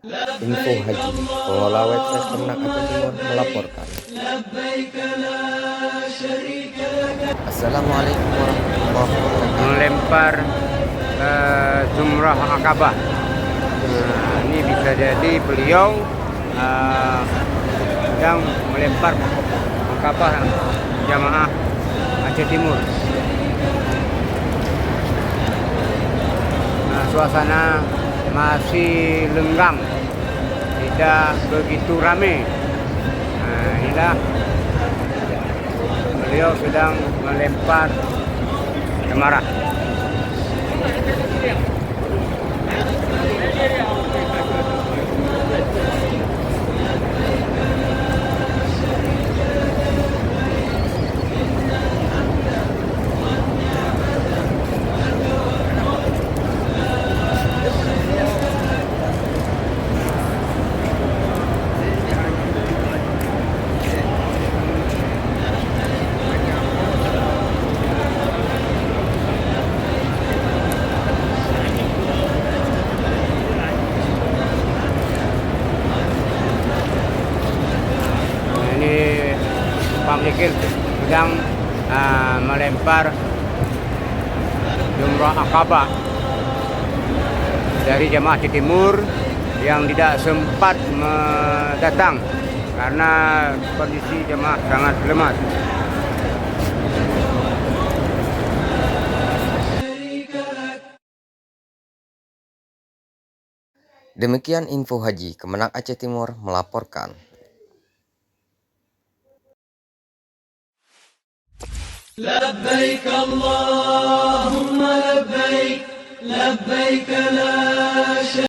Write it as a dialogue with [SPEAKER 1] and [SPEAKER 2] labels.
[SPEAKER 1] Info Haji, pengelola website Kemenang Aceh Timur melaporkan. Assalamualaikum warahmatullahi wabarakatuh.
[SPEAKER 2] Melempar jumrah akabah. Ini bisa jadi beliau sedang melempar akabah jamaah Aceh Timur. Suasana masih lenggang, tidak begitu ramai. Inilah beliau sedang melempar jemaah. Pak Mikil sedang melempar jumrah akabah dari jamaah Aceh Timur yang tidak sempat datang karena kondisi jamaah sangat lemah.
[SPEAKER 1] Demikian info Haji, Kemenang Aceh Timur melaporkan.
[SPEAKER 3] لبيك اللهم لبيك لبيك لا شريك